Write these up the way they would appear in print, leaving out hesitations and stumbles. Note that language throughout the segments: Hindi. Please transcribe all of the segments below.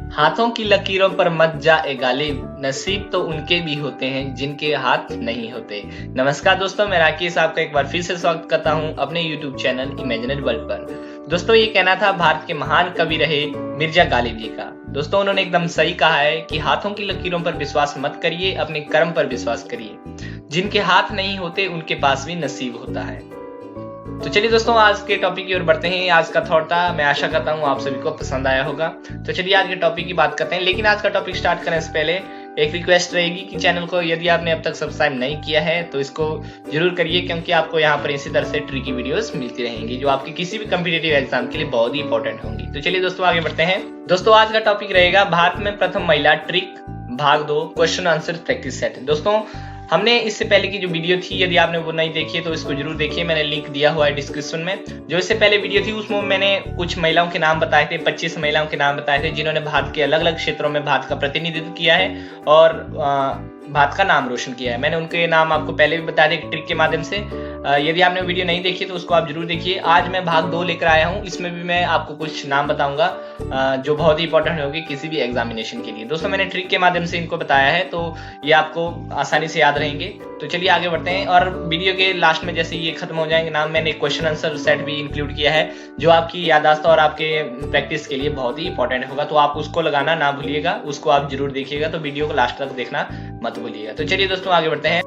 हाथों की लकीरों पर मत जा ए गालिब, नसीब तो उनके भी होते हैं जिनके हाथ नहीं होते। नमस्कार दोस्तों, मैं राकेश आपका एक बार फिर से स्वागत करता हूं अपने YouTube चैनल इमेजिनरी वर्ल्ड पर। दोस्तों, ये कहना था भारत के महान कवि रहे मिर्जा गालिब जी का। दोस्तों, उन्होंने एकदम सही कहा है कि हाथों की लकीरों पर विश्वास मत करिए, अपने कर्म पर विश्वास करिए। जिनके हाथ नहीं होते उनके पास भी नसीब होता है। तो चलिए दोस्तों, आज के टॉपिक की ओर बढ़ते हैं। आज का थॉट था, मैं आशा करता हूँ आप सभी को पसंद आया होगा। तो चलिए आज के टॉपिक की बात करते हैं। लेकिन आज का टॉपिक स्टार्ट करने से पहले एक रिक्वेस्ट रहेगी कि चैनल को यदि आपने अब तक सब्सक्राइब नहीं किया है तो इसको जरूर करिए, क्योंकि आपको यहाँ पर इसी तरह से ट्रिकी वीडियोस मिलती रहेंगी जो आपकी किसी भी कॉम्पिटिटिव एग्जाम के लिए बहुत ही इंपॉर्टेंट होंगी। तो चलिए दोस्तों, आगे बढ़ते हैं। दोस्तों, आज का टॉपिक रहेगा भारत में प्रथम महिला ट्रिक भाग 2 क्वेश्चन आंसर प्रैक्टिस सेट। दोस्तों, हमने इससे पहले की जो वीडियो थी, यदि आपने वो नहीं देखी है तो इसको जरूर देखिए, मैंने लिंक दिया हुआ है डिस्क्रिप्शन में। जो इससे पहले वीडियो थी उसमें मैंने कुछ महिलाओं के नाम बताए थे, 25 महिलाओं के नाम बताए थे जिन्होंने भारत के अलग अलग क्षेत्रों में भारत का प्रतिनिधित्व किया है और भारत का नाम रोशन किया है। मैंने उनके नाम आपको पहले भी बताया था ट्रिक के माध्यम से। यदि आपने वीडियो नहीं देखी तो उसको आप जरूर देखिए। आज मैं भाग 2 लेकर आया हूँ, इसमें भी मैं आपको कुछ नाम बताऊंगा जो बहुत ही इंपॉर्टेंट होगी किसी भी एग्जामिनेशन के लिए। दोस्तों, मैंने ट्रिक के माध्यम से इनको बताया है तो ये आपको आसानी से याद रहेंगे। तो चलिए आगे बढ़ते हैं। और वीडियो के लास्ट में जैसे ये खत्म हो जाएंगे नाम, मैंने क्वेश्चन आंसर सेट भी इंक्लूड किया है जो आपकी याददाश्त और आपके प्रैक्टिस के लिए बहुत ही इंपॉर्टेंट होगा। तो आप उसको लगाना ना भूलिएगा, उसको आप जरूर देखिएगा। तो वीडियो को लास्ट तक देखना मत भूलिएगा। तो चलिए दोस्तों, आगे बढ़ते हैं।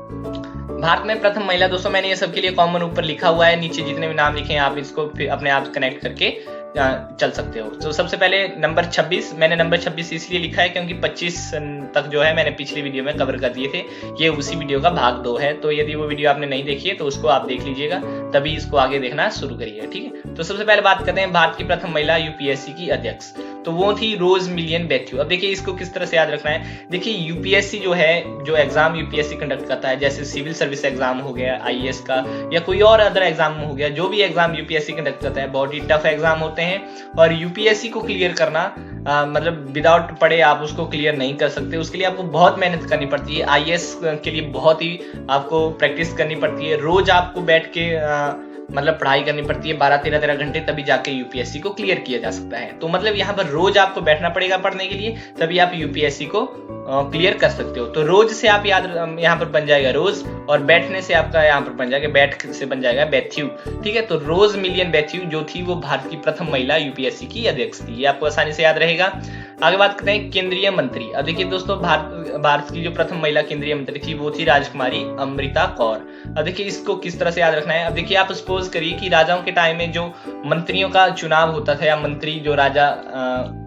भारत में प्रथम महिला, दोस्तों मैंने ये सबके लिए कॉमन ऊपर लिखा हुआ है, नीचे जितने भी नाम लिखे हैं आप इसको फिर अपने आप कनेक्ट करके चल सकते हो। तो सबसे पहले नंबर 26, मैंने नंबर 26 इसलिए लिखा है क्योंकि 25 तक जो है मैंने पिछली वीडियो में कवर कर दिए थे। ये उसी वीडियो का भाग 2 है, तो यदि वो वीडियो आपने नहीं देखी है तो उसको आप देख लीजिएगा, तभी इसको आगे देखना शुरू करिएगा, ठीक है। तो सबसे पहले बात करते हैं भारत की प्रथम महिला यूपीएससी की अध्यक्ष, तो वो थी रोज मिलियन बैथ्यू। अब देखिए इसको किस तरह से याद रखना है। देखिए यूपीएससी जो है, जो एग्जाम यूपीएससी कंडक्ट करता है, जैसे सिविल सर्विस एग्जाम हो गया आईएएस का, या कोई और अदर एग्जाम हो गया, जो भी एग्जाम यूपीएससी कंडक्ट करता है बहुत ही टफ एग्जाम होते हैं। और यूपीएससी को क्लियर करना मतलब विदाउट पढ़े आप उसको क्लियर नहीं कर सकते, उसके लिए आपको बहुत मेहनत करनी पड़ती है। आईएएस के लिए बहुत ही आपको प्रैक्टिस करनी पड़ती है, रोज आपको बैठ के मतलब पढ़ाई करनी पड़ती है 12-13 घंटे, तभी जाके यूपीएससी को क्लियर किया जा सकता है। तो मतलब यहाँ पर रोज आपको बैठना पड़ेगा पढ़ने के लिए, तभी आप यूपीएससी को क्लियर कर सकते हो। तो रोज से आप याद यहाँ पर बन जाएगा रोज, और बैठने से आपका यहाँ पर बन जाएगा बैठ से बन जाएगा बैथ्यू, ठीक है। तो रोज मिलियन बैथ्यू जो थी वो भारत की प्रथम महिला यूपीएससी की अध्यक्ष थी, ये आपको आसानी से याद रहेगा। आगे बात करते हैं केंद्रीय मंत्री। अब देखिए दोस्तों, भारत की जो प्रथम महिला केंद्रीय मंत्री थी वो थी राजकुमारी अमृता कौर। अब देखिए इसको किस तरह से याद रखना है। अब देखिए आप सपोज करिए कि राजाओं के टाइम में जो मंत्रियों का चुनाव होता था या मंत्री जो राजा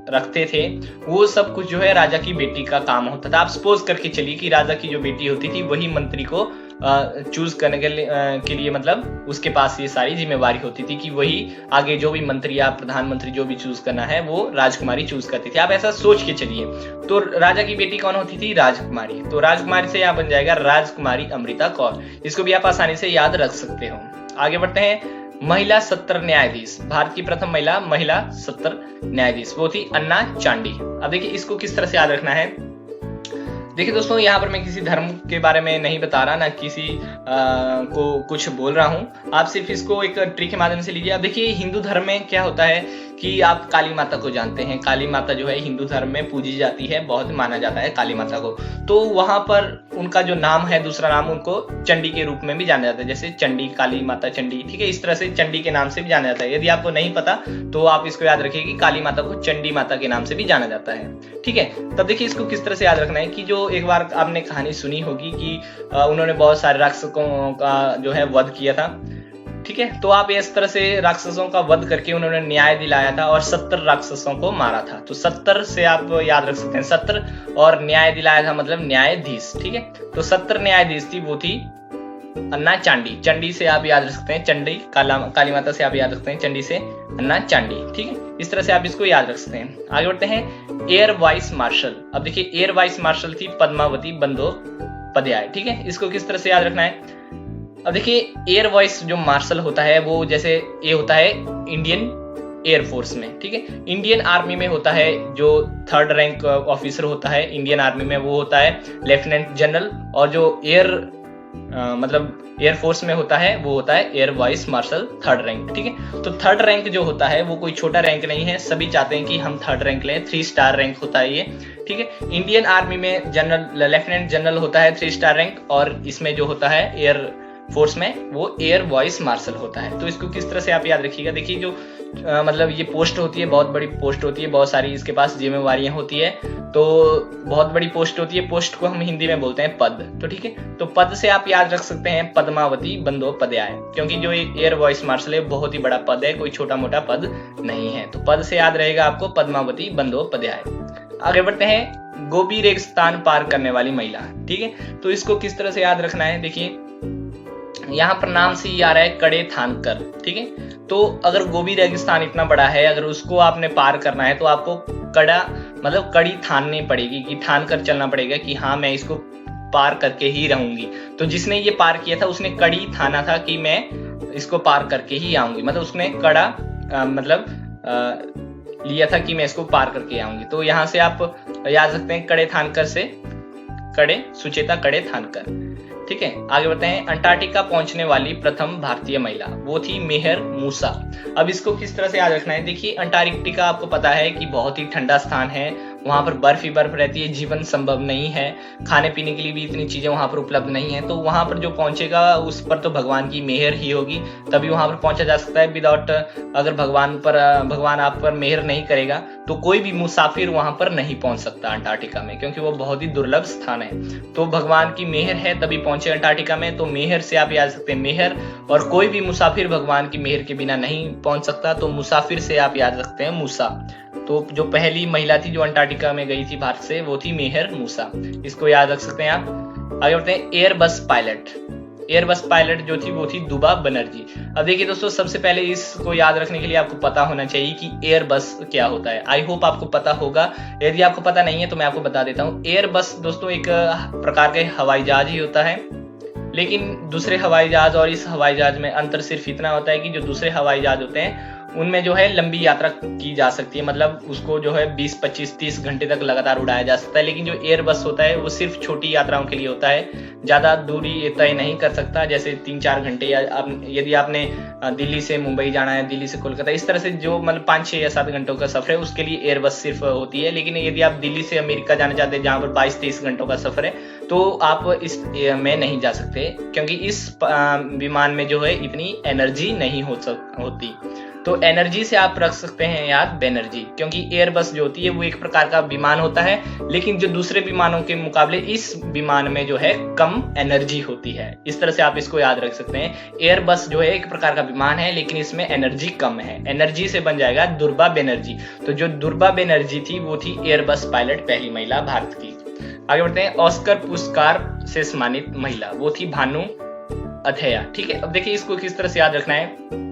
रखते थे, वो सब कुछ जो है राजा की बेटी का काम होता था। आप सपोज करके चलिए कि राजा की जो बेटी होती थी वही मंत्री को चूज करने के लिए मतलब उसके पास ये सारी जिम्मेवारी होती थी कि वही आगे जो भी मंत्री या प्रधानमंत्री जो भी चूज करना है वो राजकुमारी चूज करती थी। आप ऐसा सोच के चलिए। तो राजा की बेटी कौन होती थी? राजकुमारी। तो राजकुमारी से यहाँ बन जाएगा राजकुमारी अमृता कौर। इसको भी आप आसानी से याद रख सकते हो। आगे बढ़ते हैं। महिला सत्र न्यायाधीश, भारत की प्रथम महिला सत्र न्यायाधीश वो थी अन्ना चांडी। अब देखिए इसको किस तरह से याद रखना है। देखिए दोस्तों, यहाँ पर मैं किसी धर्म के बारे में नहीं बता रहा, ना किसी को कुछ बोल रहा हूँ, आप सिर्फ इसको एक ट्रिक के माध्यम से लीजिए। अब देखिए हिंदू धर्म में क्या होता है कि आप काली माता को जानते हैं। काली माता जो है हिंदू धर्म में पूजी जाती है, बहुत माना जाता है काली माता को। तो वहां पर उनका जो नाम है, दूसरा नाम उनको चंडी के रूप में भी जाना जाता है, जैसे चंडी, काली माता चंडी, ठीक है। इस तरह से चंडी के नाम से भी जाना जाता है। यदि आपको नहीं पता तो आप इसको याद रखिए कि काली माता को चंडी माता के नाम से भी जाना जाता है, ठीक है। तब देखिए इसको किस तरह से याद रखना है कि जो एक बार आपने कहानी सुनी होगी कि उन्होंने बहुत सारे राक्षसों का जो है वध किया था, ठीक है। तो आप इस तरह से राक्षसों का वध करके उन्होंने न्याय दिलाया था और 70 राक्षसों को मारा था। तो 70 से आप याद रख सकते हैं, 70 और न्याय दिलाया था मतलब न्यायाधीश, ठीक है। तो 70 न्यायाधीश थी, वो थी अन्ना चांडी। चंडी से आप याद रख सकते हैं, चंडी काली माता से आप याद रखते हैं, चंडी से अन्ना चांडी, ठीक है। इस तरह से आप इसको याद रख सकते हैं। आगे बढ़ते हैं। Air vice martial. अब देखिए एयर वाइस मार्शल थी पद्मावती बंदोपाध्याय, ठीक है। इसको किस तरह से याद रखना है। अब देखिए एयर वाइस जो मार्शल होता है वो जैसे ये होता है इंडियन एयरफोर्स में, ठीक है। इंडियन आर्मी में होता है जो 3rd रैंक ऑफिसर होता है इंडियन आर्मी में, वो होता है लेफ्टिनेंट जनरल। और जो एयर मतलब एयरफोर्स में होता है वो होता है air vice martial third rank. ठीक है, तो थर्ड रैंक जो होता है वो कोई छोटा रैंक नहीं है, सभी चाहते हैं कि हम थर्ड रैंक लें, 3 स्टार रैंक होता है ये। ठीक है, इंडियन आर्मी में जनरल लेफ्टिनेंट जनरल होता है 3 स्टार रैंक, और इसमें जो होता है एयर फोर्स में वो एयर वाइस मार्शल होता है। तो इसको किस तरह से आप याद रखिएगा, देखिए जो मतलब ये पोस्ट होती है, बहुत बड़ी पोस्ट होती है, बहुत सारी इसके पास जिम्मेवारियां होती है, तो बहुत बड़ी पोस्ट होती है। पोस्ट को हम हिंदी में बोलते हैं पद। तो ठीक है, तो पद से आप याद रख सकते हैं पद्मावती बंदोपाध्याय, क्योंकि जो एयर वाइस मार्शल है बहुत ही बड़ा पद है, कोई छोटा मोटा पद नहीं है। तो पद से याद रहेगा आपको पद्मावती बंदोपाध्याय। आगे बढ़ते हैं, गोबी रेगिस्तान पार करने वाली महिला। ठीक है, तो इसको किस तरह से याद रखना है, देखिए यहाँ पर नाम से ही आ रहा है कड़े थानकर। ठीक है, तो अगर गोबी रेगिस्तान इतना बड़ा है, अगर उसको आपने पार करना है तो आपको कड़ा मतलब कड़ी थाननी पड़ेगी, कि ठान कर चलना पड़ेगा कि हाँ मैं इसको पार करके ही रहूंगी। तो जिसने ये पार किया था उसने कड़ी ठाना था कि मैं इसको पार करके ही आऊंगी, मतलब उसने कड़ा लिया था कि मैं इसको पार करके आऊंगी। तो यहाँ से आप याद सकते हैं कड़े थानकर से कड़े सुचेता कड़े थानकर। ठीक है, आगे बढ़ते हैं, अंटार्कटिका पहुंचने वाली प्रथम भारतीय महिला, वो थी मेहर मूसा। अब इसको किस तरह से याद रखना है, देखिए अंटार्कटिका आपको पता है कि बहुत ही ठंडा स्थान है, वहां पर बर्फ ही बर्फ रहती है, जीवन संभव नहीं है, खाने पीने के लिए भी इतनी चीजें वहां पर उपलब्ध नहीं है। तो वहां पर जो पहुंचेगा उस पर तो भगवान की मेहर ही होगी, तभी वहां पर पहुंचा जा सकता है। विदाउट अगर भगवान आप पर मेहर नहीं करेगा तो कोई भी मुसाफिर वहां पर नहीं पहुंच सकता अंटार्कटिका में, क्योंकि वो बहुत ही दुर्लभ स्थान है। तो भगवान की मेहर है तभी पहुंचे अंटार्कटिका में। तो मेहर से आप याद सकते हैं मेहर, और कोई भी मुसाफिर भगवान की मेहर के बिना नहीं पहुंच सकता। तो मुसाफिर से आप याद रखते हैं मूसा। तो जो पहली महिला थी जो अंटार्कटिका में गई थी भारत से, वो थी मेहर मूसा, इसको याद रख सकते हैं आप। आगे बढ़ते हैं, एयरबस पायलट। एयरबस पायलट जो थी वो थी दुबा बनर्जी। अब देखिए दोस्तों, सबसे पहले इसको याद रखने के लिए आपको पता होना चाहिए कि एयरबस क्या होता है। आई होप आपको पता होगा, यदि आपको पता नहीं है तो मैं आपको बता देता हूँ। एयरबस दोस्तों एक प्रकार के हवाई जहाज ही होता है, लेकिन दूसरे हवाई जहाज और इस हवाई जहाज में अंतर सिर्फ इतना होता है कि जो दूसरे हवाई जहाज होते हैं उनमें जो है लंबी यात्रा की जा सकती है, मतलब उसको जो है 20, 25, 30 घंटे तक लगातार उड़ाया जा सकता है। लेकिन जो एयरबस होता है वो सिर्फ छोटी यात्राओं के लिए होता है, ज़्यादा दूरी तय नहीं कर सकता, जैसे 3-4 घंटे, या यदि आपने दिल्ली से मुंबई जाना है, दिल्ली से कोलकाता, इस तरह से जो मतलब 5, 6 या 7 घंटों का सफर है उसके लिए एयरबस सिर्फ होती है। लेकिन यदि आप दिल्ली से अमेरिका जाना चाहते हैं जहाँ पर 22-23 घंटों का सफर है, तो आप इस में नहीं जा सकते, क्योंकि इस विमान में जो है इतनी एनर्जी नहीं होती। तो एनर्जी से आप रख सकते हैं याद बैनर्जी, क्योंकि एयरबस जो होती है वो एक प्रकार का विमान होता है, लेकिन जो दूसरे विमानों के मुकाबले इस विमान में जो है कम एनर्जी होती है। इस तरह से आप इसको याद रख सकते हैं। एयरबस जो है एक प्रकार का विमान है, लेकिन इसमें एनर्जी कम है। एनर्जी से बन जाएगा दुर्बा बनर्जी। तो जो दुर्बा बनर्जी थी वो थी एयरबस पायलट, पहली महिला भारत की। आगे बढ़ते हैं, ऑस्कर पुरस्कार से सम्मानित महिला, वो थी भानु अथैया। ठीक है, अब देखिए इसको किस तरह से याद रखना है।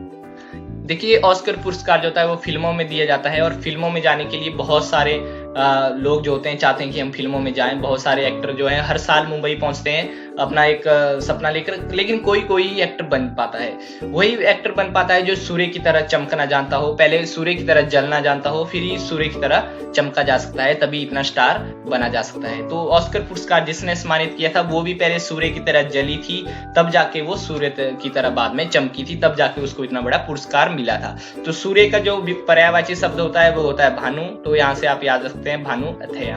देखिए ऑस्कर पुरस्कार जो होता है वो फिल्मों में दिया जाता है, और फिल्मों में जाने के लिए बहुत सारे लोग जो होते हैं चाहते हैं कि हम फिल्मों में जाएं। बहुत सारे एक्टर जो हैं हर साल मुंबई पहुंचते हैं अपना एक सपना लेकर, लेकिन कोई कोई एक्टर बन पाता है। वही एक्टर बन पाता है जो सूर्य की तरह चमकना जानता हो, पहले सूर्य की तरह जलना जानता हो, फिर ही सूर्य की तरह चमका जा सकता है, तभी इतना स्टार बना जा सकता है। तो ऑस्कर पुरस्कार जिसने सम्मानित किया था वो भी पहले सूर्य की तरह जली थी, तब जाके वो सूर्य की तरह बाद में चमकी थी, तब जाके उसको इतना बड़ा पुरस्कार मिला था। तो सूर्य का जो पर्यायवाची शब्द होता है वो होता है भानु, तो यहाँ से आप याद रखते हैं भानु अथैया।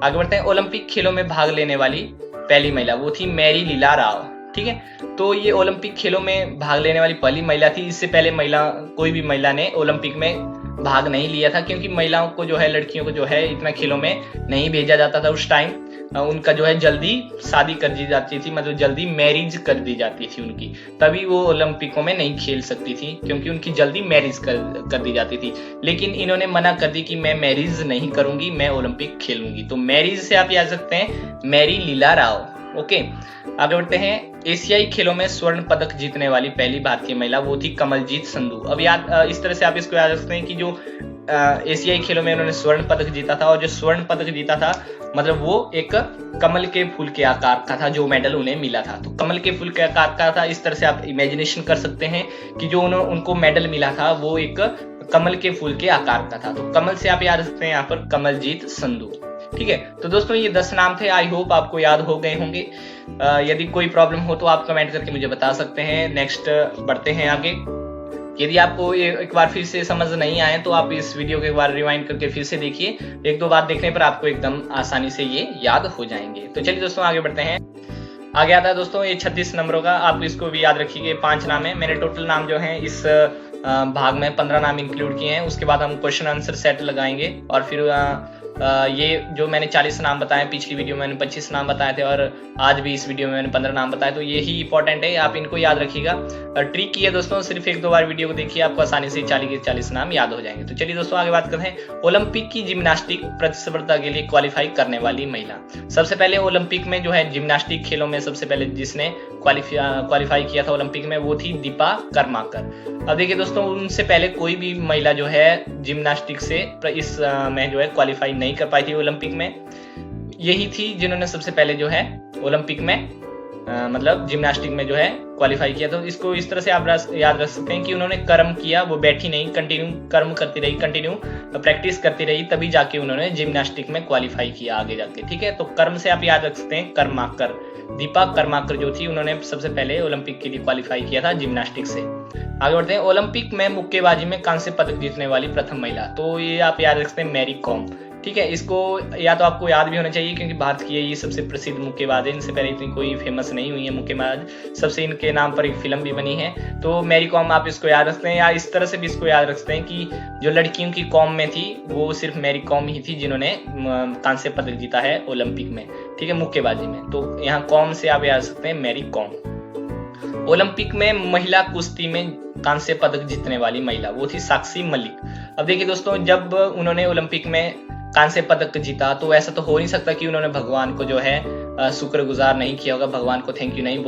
आगे बढ़ते हैं, ओलंपिक खेलों में भाग लेने वाली पहली महिला, वो थी मैरी लीला राव। ठीक है, तो ये ओलंपिक खेलों में भाग लेने वाली पहली महिला थी। इससे पहले कोई भी महिला ने ओलंपिक में भाग नहीं लिया था, क्योंकि महिलाओं को जो है, लड़कियों को जो है इतना खेलों में नहीं भेजा जाता था उस टाइम। उनका जो है जल्दी शादी कर दी जाती थी, मतलब जल्दी मैरिज कर दी जाती थी उनकी, तभी वो ओलंपिकों में नहीं खेल सकती थी, क्योंकि उनकी जल्दी मैरिज कर दी जाती थी। लेकिन इन्होंने मना कर दी कि मैं मैरिज नहीं करूंगी, मैं ओलंपिक खेलूंगी। तो मैरिज से आप याद सकते हैं मैरी लीला राव। ओके, आगे बढ़ते हैं, एशियाई खेलों में स्वर्ण पदक जीतने वाली पहली भारतीय महिला, वो थी कमलजीत संधू। अब याद इस तरह से आप इसको याद रख सकते हैं कि जो एशियाई खेलों में उन्होंने स्वर्ण पदक जीता था, और जो स्वर्ण पदक जीता था मतलब वो एक कमल के फूल के आकार का था जो मेडल उन्हें मिला था। तो कमल के फूल के आकार का था, इस तरह से आप इमेजिनेशन कर सकते हैं कि जो उनको मेडल मिला था वो एक कमल के फूल के आकार का था। तो कमल से आप याद रख सकते हैं यहाँ पर कमलजीत संधू। ठीक है, तो दोस्तों ये 10 नाम थे। आई होप आपको याद हो गए होंगे। यदि कोई प्रॉब्लम हो तो आप कमेंट करके मुझे बता सकते हैं। नेक्स्ट बढ़ते हैं आगे। यदि आपको ये एक बार फिर से समझ नहीं आए तो आप इस वीडियो को एक बार रिवाइंड करके फिर से देखिए। एक दो बार देखने पर आपको एकदम आसानी से ये याद हो जाएंगे। तो चलिए दोस्तों आगे बढ़ते हैं। आगे आता है दोस्तों ये 36 नंबरों का। आप इसको भी याद रखिए, 5 नाम है। मैंने टोटल नाम जो है इस भाग में 15 नाम इंक्लूड किए हैं। उसके बाद हम क्वेश्चन आंसर सेट लगाएंगे और फिर ये जो मैंने 40 नाम बताए, पिछली वीडियो में मैंने 25 नाम बताए थे और आज भी इस वीडियो में मैंने 15 नाम बताए, तो यही इंपॉर्टेंट है, आप इनको याद रखिएगा। ट्रिक की है दोस्तों, सिर्फ एक दो बार वीडियो को देखिए, आपको आसानी से 40 के 40 नाम याद हो जाएंगे। तो चलिए दोस्तों आगे बात करते हैं। ओलंपिक की जिम्नास्टिक प्रतिस्पर्धा के लिए क्वालिफाई करने वाली महिला। सबसे पहले ओलंपिक में जो है जिम्नास्टिक खेलों में सबसे पहले जिसने क्वालिफाई किया था ओलंपिक में, वो थी दीपा कर्माकर। अब देखिए दोस्तों, उनसे पहले कोई भी महिला जो है जिम्नास्टिक से इस में जो है क्वालिफाई नहीं कर पाई थी ओलंपिक में। यही थी जिन्होंने सबसे पहले जो है ओलंपिक में मतलब जिम्नास्टिक में जो है क्वालिफाई किया। तो इसको इस तरह से आप याद रख सकते हैं कि उन्होंने कर्म किया, वो बैठी नहीं, कंटिन्यू कर्म करती रही, कंटिन्यू प्रैक्टिस करती रही, तभी जाके उन्होंने जिम्नास्टिक में क्वालिफाई किया आगे जाके। ठीक है, तो कर्म से आप याद रख सकते हैं कर्माकर। दीपा कर्माकर जो थी, उन्होंने सबसे पहले ओलंपिक के लिए क्वालिफाई किया था जिम्नास्टिक से। आगे बढ़ते हैं। ओलंपिक में मुक्केबाजी में कांस्य पदक जीतने वाली प्रथम महिला, तो ये आप याद रख सकते हैं मैरी कॉम। ठीक है, इसको या तो आपको याद भी होना चाहिए क्योंकि भारत की ये सबसे प्रसिद्ध मुक्केबाज है। इनसे पहले इतनी कोई फेमस नहीं हुई है मुक्केबाज, सबसे इनके नाम पर एक फिल्म भी बनी है। तो मैरी कॉम आप इसको याद रखते हैं, या इस तरह से भी इसको याद रखते हैं कि जो लड़कियों की कॉम में थी वो सिर्फ मैरी कॉम ही थी जिन्होंने कांस्य पदक जीता है ओलंपिक में। ठीक है, मुक्केबाजी में। तो यहाँ कॉम से आप याद सकते हैं मैरी कॉम। ओलंपिक में महिला कुश्ती में कांस्य पदक जीतने वाली महिला, वो थी साक्षी मलिक। अब देखिए दोस्तों, जब उन्होंने ओलंपिक में कांस्य पदक जीता तो ऐसा तो हो नहीं सकता कि उन्होंने भगवान को जो है शुक्रगुजार नहीं किया होगा, भगवान को थैंक यू नहीं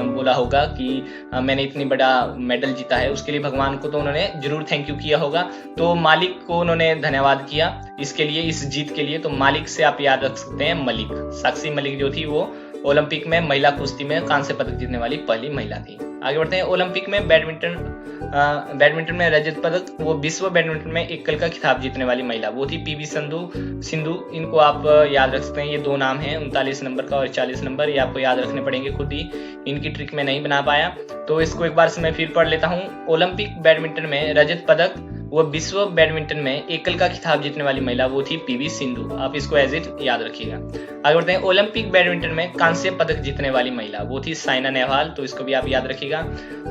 बोला होगा कि मैंने इतनी बड़ा मेडल जीता है। उसके लिए भगवान को तो उन्होंने जरूर थैंक यू किया होगा। तो मालिक को उन्होंने धन्यवाद किया इसके लिए, इस जीत के लिए। तो मालिक से आप याद रख सकते हैं मलिक। साक्षी मलिक जो थी वो ओलंपिक में महिला कुश्ती में कांस्य पदक जीतने वाली पहली महिला थी। आगे बढ़ते हैं। ओलंपिक में बैडमिंटन में रजत पदक, वो विश्व बैडमिंटन में एकल का खिताब जीतने वाली महिला, वो थी पीवी सिंधु। इनको आप याद रख सकते हैं। ये दो नाम हैं, 39 नंबर का और 40 नंबर, ये आपको याद रखने पड़ेंगे खुद ही। इनकी ट्रिक में नहीं बना पाया तो इसको एक बार से मैं फिर पढ़ लेता हूँ। ओलंपिक बैडमिंटन में रजत पदक, वो विश्व बैडमिंटन में एकल का खिताब जीतने वाली महिला, वो थी पीवी सिंधु। आप इसको एज इट याद रखिएगा। आगे बढ़ते हैं। ओलंपिक बैडमिंटन में कांस्य पदक जीतने वाली महिला, वो थी साइना नेहवाल। तो इसको भी आप याद रखिएगा।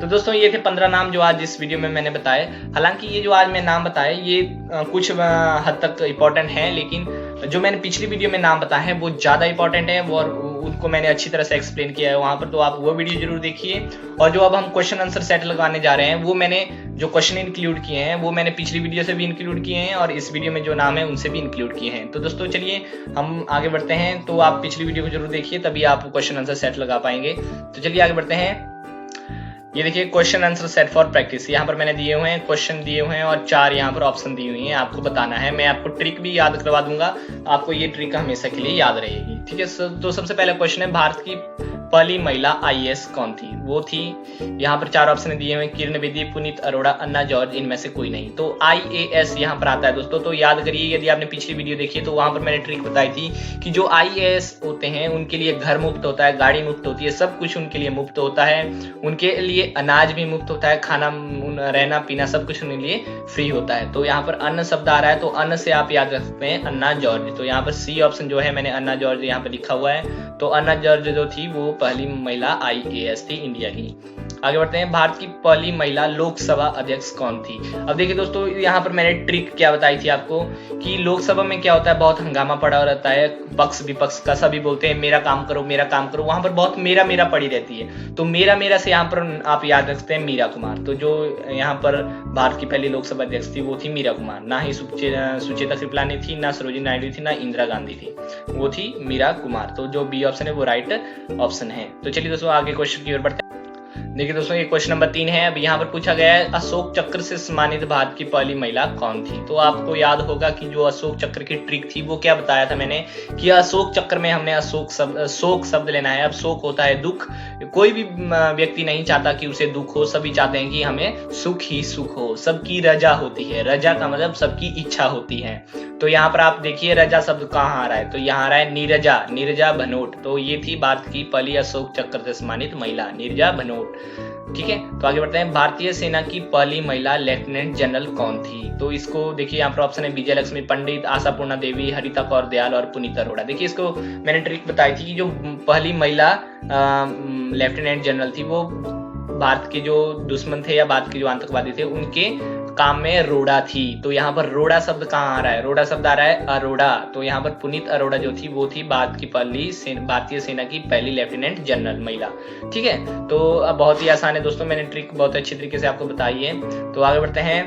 तो दोस्तों ये थे 15 नाम जो आज इस वीडियो में मैंने बताए। हालांकि ये जो आज मैं नाम बताए ये कुछ हद तक इम्पोर्टेंट हैं, लेकिन जो मैंने पिछली वीडियो में नाम बताए हैं वो ज़्यादा इंपॉर्टेंट है और उनको मैंने अच्छी तरह से एक्सप्लेन किया है वहाँ पर, तो आप वो वीडियो जरूर देखिए। और जो अब हम क्वेश्चन आंसर सेट लगाने जा रहे हैं, वो मैंने जो क्वेश्चन इंक्लूड किए हैं वो मैंने पिछली वीडियो से भी इंक्लूड किए हैं और इस वीडियो में जो नाम है उनसे भी इंक्लूड किए हैं। तो दोस्तों चलिए हम आगे बढ़ते हैं। तो आप पिछली वीडियो को जरूर देखिए, तभी आप क्वेश्चन आंसर सेट लगा पाएंगे। तो चलिए आगे बढ़ते हैं। ये देखिए question answer set for practice, यहाँ पर मैंने दिए हुए हैं क्वेश्चन दिए हुए हैं और 4 यहाँ पर ऑप्शन दी हुई हैं, आपको बताना है। मैं आपको ट्रिक भी याद करवा दूंगा, आपको ये ट्रिक हमेशा के लिए याद रहेगी। ठीक है, तो सबसे पहला क्वेश्चन है, भारत की पहली महिला IAS कौन थी? वो थी, यहाँ पर 4 ऑप्शन दिए हुए हैं, किरण बेदी, पुनीत अरोड़ा, अन्ना जॉर्ज, इनमें से कोई नहीं। तो IAS यहाँ पर आता है दोस्तों। तो याद करिए, यदि आपने पिछली वीडियो देखी है तो वहां पर मैंने ट्रिक बताई थी कि जो IAS होते हैं उनके लिए घर मुफ्त होता है, गाड़ी मुफ्त होती है, सब कुछ उनके लिए मुफ्त होता है, उनके लिए अनाज भी मुफ्त होता है, खाना रहना पीना सब कुछ उनके लिए फ्री होता है। तो यहाँ पर अन्न शब्द आ रहा है, तो अन्न से आप याद रख सकते हैं अन्ना जॉर्ज। तो यहाँ पर C ऑप्शन जो है मैंने अन्ना जॉर्ज यहाँ पर लिखा हुआ है। तो अन्ना जॉर्ज जो थी वो पहली महिला IAS थी इंडिया की। आगे बढ़ते हैं। भारत की पहली महिला लोकसभा अध्यक्ष कौन थी? अब देखिए दोस्तों, यहाँ पर मैंने ट्रिक क्या बताई थी आपको कि लोकसभा में क्या होता है, बहुत हंगामा पड़ा रहता है, पक्ष विपक्ष का सभी बोलते हैं मेरा काम करो मेरा काम करो, वहां पर बहुत मेरा पड़ी रहती है। तो मेरा से यहाँ पर आप याद रखते हैं मीरा कुमार। तो जो यहाँ पर भारत की पहली लोकसभा अध्यक्ष थी वो थी मीरा कुमार, ना ही सुचेता कृपलानी थी, ना सरोजिनी नायडू थी, ना इंदिरा गांधी थी, वो थी मीरा कुमार। तो जो B ऑप्शन है वो राइट ऑप्शन है। तो चलिए दोस्तों आगे क्वेश्चन की ओर बढ़ते हैं। देखिए दोस्तों, ये क्वेश्चन नंबर 3 है। अब यहाँ पर पूछा गया है अशोक चक्र से सम्मानित भारत की पहली महिला कौन थी। तो आपको याद होगा कि जो अशोक चक्र की ट्रिक थी वो क्या बताया था मैंने, कि अशोक चक्र में हमने शोक शब्द लेना है। अब शोक होता है दुख, कोई भी व्यक्ति नहीं चाहता कि उसे दुख हो, सभी चाहते हैं कि हमें सुख ही सुख हो। सबकी रजा होती है, रजा का मतलब सबकी इच्छा होती है। तो यहाँ पर आप देखिए रजा शब्द कहाँ आ रहा है, तो यहाँ आ रहा है नीरजा, नीरजा भनोट। तो ये थी भारत की पहली अशोक चक्र से सम्मानित महिला, नीरजा भनोट। ठीक है, तो आगे बढ़ते हैं। भारतीय सेना की पहली महिला लेफ्टिनेंट जनरल कौन थी। तो इसको देखिए, यहाँ पर ऑप्शन है विजय लक्ष्मी पंडित, आशापूर्णा देवी, हरिता कौर दयाल और पुनीत अरोड़ा। देखिए इसको मैंने ट्रिक बताई थी कि जो पहली महिला लेफ्टिनेंट जनरल थी वो भारत के जो दुश्मन थे या भारत के जो आतंकवादी थे उनके काम में रोड़ा थी। तो यहाँ पर रोड़ा शब्द कहाँ आ रहा है, रोड़ा शब्द आ रहा है अरोड़ा। तो यहाँ पर पुनीत अरोड़ा जो थी वो थी भारत की पहली भारतीय सेना की पहली लेफ्टिनेंट जनरल महिला। ठीक है, तो अब बहुत ही आसान है दोस्तों, मैंने ट्रिक बहुत अच्छी तरीके से आपको बताई है। तो आगे बढ़ते हैं।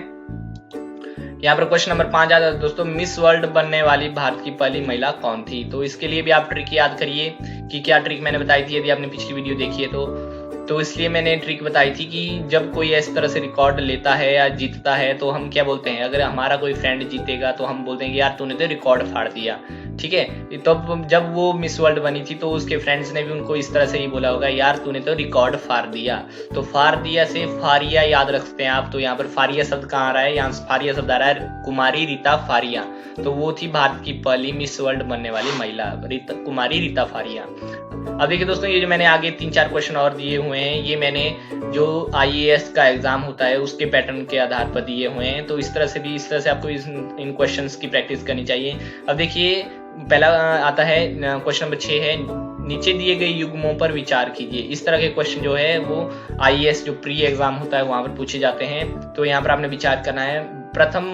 यहाँ पर क्वेश्चन नंबर 5 आता है दोस्तों, मिस वर्ल्ड बनने वाली भारत की पहली महिला कौन थी। तो इसके लिए भी आप ट्रिक याद करिए कि क्या ट्रिक मैंने बताई थी, यदि आपने पिछली वीडियो देखी है तो इसलिए मैंने ट्रिक बताई थी कि जब कोई इस तरह से रिकॉर्ड लेता है या जीतता है तो हम क्या बोलते हैं, अगर हमारा कोई फ्रेंड जीतेगा तो हम बोलते हैं कि यार तूने तो रिकॉर्ड फाड़ दिया। ठीक है, तो जब वो मिस वर्ल्ड बनी थी तो उसके फ्रेंड्स ने भी उनको इस तरह से ही बोला होगा, यार तूने तो रिकॉर्ड फाड़ दिया। तो फाड़ दिया से फारिया याद रखते हैं आप। तो यहाँ पर फारिया शब्द कहाँ आ रहा है, यहाँ फारिया शब्द आ रहा है कुमारी रीता फारिया। तो वो थी भारत की पहली मिस वर्ल्ड बनने वाली महिला, कुमारी रीता फारिया। अब देखिए दोस्तों, ये जो मैंने आगे 3-4 क्वेश्चन और दिए हुए हैं, ये मैंने जो IAS का एग्जाम होता है उसके पैटर्न के आधार पर दिए हुए हैं। तो इस तरह से आपको इन क्वेश्चंस की प्रैक्टिस करनी चाहिए। अब देखिए पहला आता है क्वेश्चन नंबर 6 है, नीचे दिए गए युग्मों पर विचार कीजिए। इस तरह के क्वेश्चन जो है वो IAS जो प्री एग्जाम होता है वहां पर पूछे जाते हैं। तो यहाँ पर आपने विचार करना है। प्रथम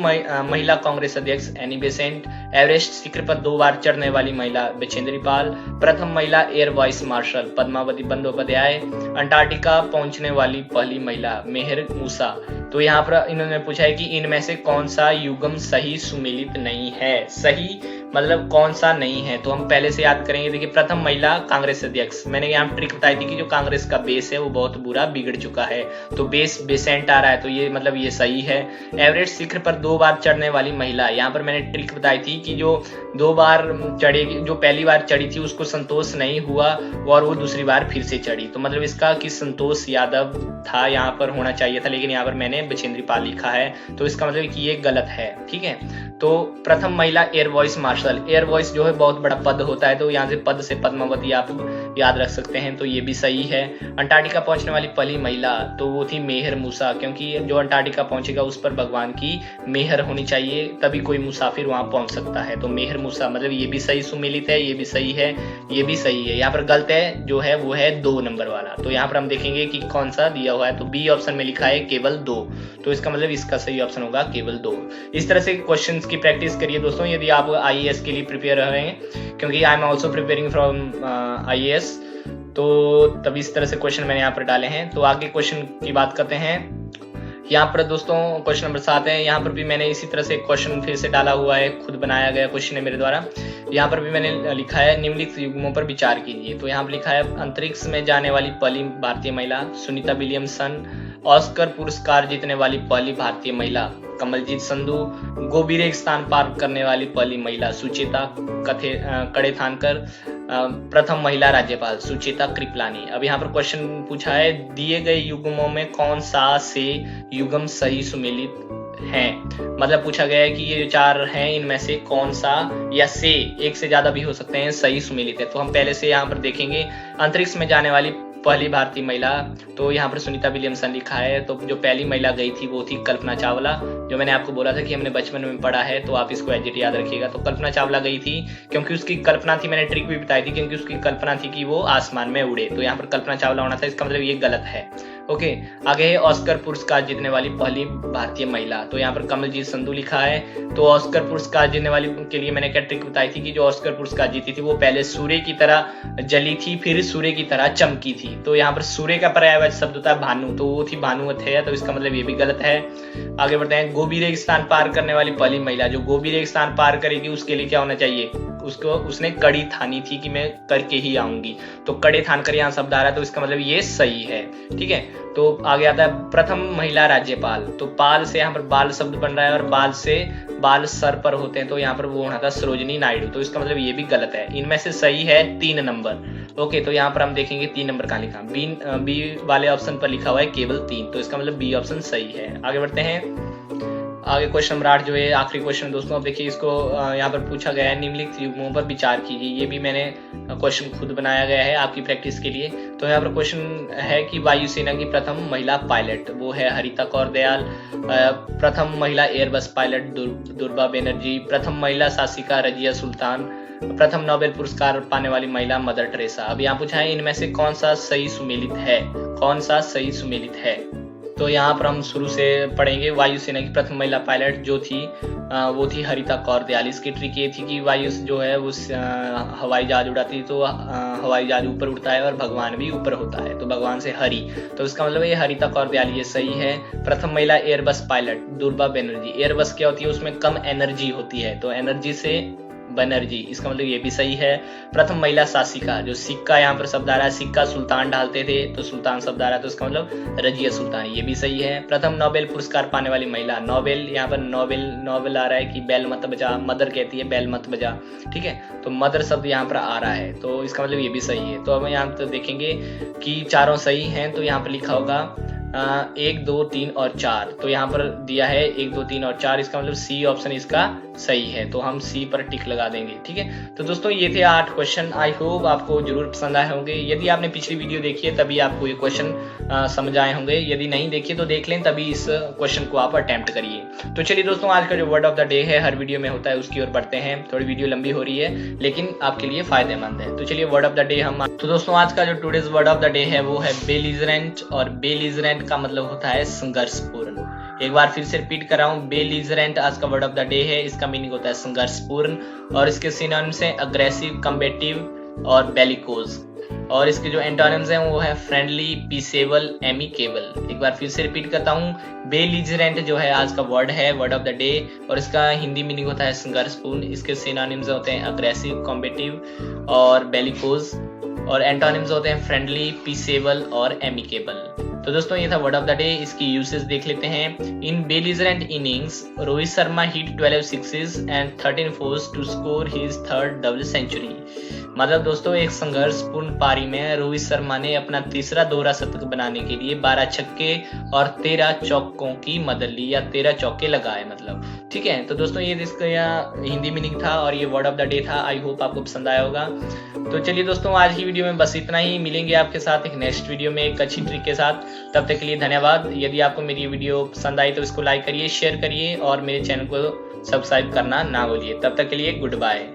महिला कांग्रेस अध्यक्ष एनी बेसेंट, एवरेस्ट शिखर पर 2 बार चढ़ने वाली महिला बचेंद्री पाल, प्रथम महिला air vice marshal Padmavati Bandopadhyay, Antarctica पहुंचने वाली पहली महिला मेहर मूसा। तो यहाँ पर इन्होंने पूछा है कि इनमें से कौन सा युग्म सही सुमेलित नहीं है। सही मतलब कौन सा नहीं है, तो हम पहले से याद करेंगे। देखिए प्रथम महिला कांग्रेस अध्यक्ष, मैंने यहाँ ट्रिक बताई थी कि जो कांग्रेस का बेस है वो बहुत बुरा बिगड़ चुका है। तो बेसेंट आ रहा है, तो ये मतलब ये सही है। एवरेस्ट शिखर पर 2 बार चढ़ने वाली महिला, यहाँ पर मैंने ट्रिक बताई थी कि जो 2 बार चढ़ेगी, जो पहली बार चढ़ी थी उसको संतोष नहीं हुआ और वो दूसरी बार फिर से चढ़ी। तो मतलब इसका कि संतोष यादव था, यहाँ पर होना चाहिए था, लेकिन यहाँ पर मैंने बचेंद्री पाल लिखा है। तो इसका मतलब कि ये गलत है। ठीक है, तो प्रथम महिला air voice martial, air voice जो है बहुत बड़ा पद होता है, तो यहाँ से पद से पद्मावती आप याद रख सकते हैं, तो ये भी सही है। अंटार्कटिका पहुंचने वाली पहली महिला, तो वो थी मेहर मूसा, क्योंकि जो अंटार्कटिका पहुंचेगा उस पर भगवान की मेहर होनी चाहिए, तभी कोई मुसाफिर वहां पहुंच सकता है। तो मेहर मूसा मतलब ये भी सही सुमेलित है, ये भी सही है, ये भी सही है। यहाँ पर गलत है जो है वो है 2 नंबर वाला। तो यहाँ पर हम देखेंगे कि कौन सा दिया हुआ है, तो बी ऑप्शन में लिखा है केवल 2, तो इसका मतलब इसका सही ऑप्शन होगा केवल 2। इस तरह से क्वेश्चन की प्रैक्टिस करिए दोस्तों, यदि आप IAS के लिए प्रिपेयर रहे हैं, क्योंकि I am also preparing from IAS। तो तभी इस तरह से क्वेश्चन मैंने यहाँ पर डाले हैं। तो आगे क्वेश्चन की बात करते हैं। यहाँ पर दोस्तों क्वेश्चन नंबर 7 है, यहाँ पर भी मैंने इसी तरह से क्वेश्चन फिर से डाला हुआ है, खुद बनाया गया क्वेश्चन है मेरे द्वारा। यहाँ पर भी मैंने लिखा है निम्नलिखित युग्मों पर विचार कीजिए। तो यहाँ पर लिखा है अंतरिक्ष में जाने वाली पहली भारतीय महिला सुनीता विलियमसन, ऑस्कर पुरस्कार जीतने वाली पहली भारतीय महिला कमलजीत संधू, गोबी रेख स्थान पार करने वाली पहली महिला सुचेता कड़ेथानकर, प्रथम महिला राज्यपाल सुचेता कृपलानी। अब यहाँ पर क्वेश्चन पूछा है दिए गए युग्मों में कौन सा से युग्म सही सुमेलित हैं। मतलब पूछा गया है कि ये जो 4 हैं इनमें से कौन सा या से एक से ज्यादा भी हो सकते हैं सही सुमेलित है। तो हम पहले से यहाँ पर देखेंगे अंतरिक्ष में जाने वाली पहली भारतीय महिला, तो यहाँ पर सुनीता विलियमसन लिखा है। तो जो पहली महिला गई थी वो थी कल्पना चावला, जो मैंने आपको बोला था कि हमने बचपन में पढ़ा है, तो आप इसको एग्जैक्ट याद रखिएगा। तो कल्पना चावला गई थी, क्योंकि उसकी कल्पना थी, मैंने ट्रिक भी बताई थी, क्योंकि उसकी कल्पना थी कि वो आसमान में उड़े। तो यहाँ पर कल्पना चावला होना था, इसका मतलब ये गलत है। ओके, आगे है ऑस्कर पुरस्कार जीतने वाली पहली भारतीय महिला, तो यहाँ पर कमलजीत संधू लिखा है। तो ऑस्कर पुरस्कार जीतने वाली के लिए मैंने क्या ट्रिक बताई थी कि जो ऑस्कर पुरस्कार जीती थी वो पहले सूर्य की तरह जली थी, फिर सूर्य की तरह चमकी थी। तो यहाँ पर सूर्य का पर्यायवाची शब्द होता है भानु, तो वो थी भानुमति है, तो इसका मतलब ये भी गलत है। आगे बढ़ते हैं, गोबी रेख स्थान पार करने वाली पहली महिला, जो गोबी रेख स्थान पार करेगी उसके लिए क्या होना चाहिए, उसको उसने कड़ी ठानी थी कि मैं करके ही आऊंगी, तो कड़े ठान कर यहाँ शब्द आ रहा है, तो इसका मतलब ये सही है। ठीक है, तो आगे आता है प्रथम महिला राज्यपाल। तो पाल से यहाँ पर बाल शब्द बन रहा है और बाल से बाल सर पर होते हैं, तो यहाँ पर वो होना था सरोजिनी नायडू, तो इसका मतलब ये भी गलत है। इनमें से सही है 3 नंबर। ओके, तो यहाँ पर हम देखेंगे 3 नंबर कहाँ लिखा, बी वाले ऑप्शन पर लिखा हुआ है केवल 3, तो इसका मतलब बी ऑप्शन सही है। आगे बढ़ते हैं। आगे क्वेश्चन नंबर 8 जो है आखिरी क्वेश्चन दोस्तों, अब देखिए इसको यहाँ पर पूछा गया है, निम्नलिखित युग्मों पर विचार कीजिए। ये भी मैंने क्वेश्चन खुद बनाया गया है आपकी प्रैक्टिस के लिए। तो यहाँ पर क्वेश्चन है कि वायुसेना की प्रथम महिला पायलट वो है हरिता कौर दयाल, प्रथम महिला एयरबस पायलट दुर्बा बनर्जी, प्रथम महिला शासिका रजिया सुल्तान, प्रथम नोबेल पुरस्कार पाने वाली महिला मदर टेरेसा। अब यहाँ पूछा है इनमें से कौन सा सही सुमेलित है, कौन सा सही सुमेलित है। तो यहाँ पर हम शुरू से पढ़ेंगे। वायुसेना की प्रथम महिला पायलट जो थी वो थी हरिता कौर दयाल। इसकी ट्रिक ये थी कि वायु जो है वो हवाई जहाज उड़ाती, तो हवाई जहाज ऊपर उड़ता है और भगवान भी ऊपर होता है, तो भगवान से हरि, तो इसका मतलब ये हरिता कौर दयाल ये सही है। प्रथम महिला एयरबस पायलट दुर्बा बनर्जी। एयरबस क्या होती है, उसमें कम एनर्जी होती है, तो एनर्जी से बनर्जी, इसका मतलब ये भी सही है। प्रथम महिला शासिका, जो सिक्का यहाँ पर शब्द आ रहा है, सिक्का सुल्तान डालते थे तो सुल्तान शब्द आ रहा है, तो इसका मतलब रजिया सुल्तान, ये भी सही है। प्रथम नोबेल पुरस्कार पाने वाली महिला, नोबेल यहाँ पर नोबेल आ रहा है कि बैल मत बजा, मदर कहती है बैल मत बजा, ठीक है, तो मदर शब्द यहाँ पर आ रहा है, तो इसका मतलब ये भी सही है। तो अब यहाँ तो देखेंगे कि चारों सही हैं, तो यहाँ पर लिखा होगा 1, 2, 3 और 4, तो यहाँ पर दिया है 1, 2, 3 और 4, इसका मतलब सी ऑप्शन इसका सही है, तो हम सी पर टिक लगा देंगे। ठीक है, तो दोस्तों ये थे 8 क्वेश्चन। आई होप आपको जरूर पसंद आए होंगे। यदि आपने पिछली वीडियो देखी है तभी आपको ये क्वेश्चन समझ आए होंगे, यदि नहीं देखिए तो देख लें, तभी इस क्वेश्चन को आप अटेम्प्ट करिए। तो चलिए दोस्तों, आज का जो वर्ड ऑफ द डे है हर वीडियो में होता है, उसकी ओर बढ़ते हैं। थोड़ी वीडियो लंबी हो रही है लेकिन आपके लिए फायदेमंद है। तो चलिए वर्ड ऑफ द डे हम, तो दोस्तों आज का जो today's word of the day है वो है बेलिजरेंट, और बेलिजरेंट का मतलब होता है संघर्षपूर्ण। एक बार फिर से रिपीट कर रहा हूँ, बेलिजरेंट आज का वर्ड ऑफ द डे है, इसका मीनिंग होता है संघर्षपूर्ण, और इसके सिनोनिम्स हैं अग्रेसिव, कम्बेटिव और बेलिकोज, और इसके जो एंटोनिम्स हैं वो है फ्रेंडली, पीसेबल, एमिकेबल। एक बार फिर से रिपीट करता हूँ, बेलिजरेंट जो है आज का वर्ड है, वर्ड ऑफ द डे, और इसका हिंदी मीनिंग होता है संघर्षपूर्ण। इसके सिनोनिम्स होते हैं अग्रेसिव, कॉम्बेटिव और बेलिकोज, और एंटोनिम्स होते हैं फ्रेंडली, पीसेबल और एमिकेबल। तो दोस्तों ये था वर्ड ऑफ द डे, इसकी यूसेज देख लेते हैं। In belligerent innings Rohit Sharma hit 12 sixes and 13 fours to score his 3rd double century. मतलब दोस्तों एक संघर्षपूर्ण पारी में रोहित शर्मा ने अपना तीसरा दोहरा शतक बनाने के लिए 12 छक्के और 13 चौकों की मदद ली, या 13 चौके लगाए मतलब। ठीक है, तो दोस्तों ये इसका हिंदी मीनिंग था और ये वर्ड ऑफ द डे था। आई होप आपको पसंद आया होगा। तो चलिए दोस्तों, आज की वीडियो में बस इतना ही। मिलेंगे आपके साथ एक नेक्स्ट वीडियो में एक अच्छी ट्रिक के साथ। तब तक के लिए धन्यवाद। यदि आपको मेरी वीडियो पसंद आई तो इसको लाइक करिए, शेयर करिए और मेरे चैनल को सब्सक्राइब करना ना भूलिए। तब तक के लिए गुड बाय।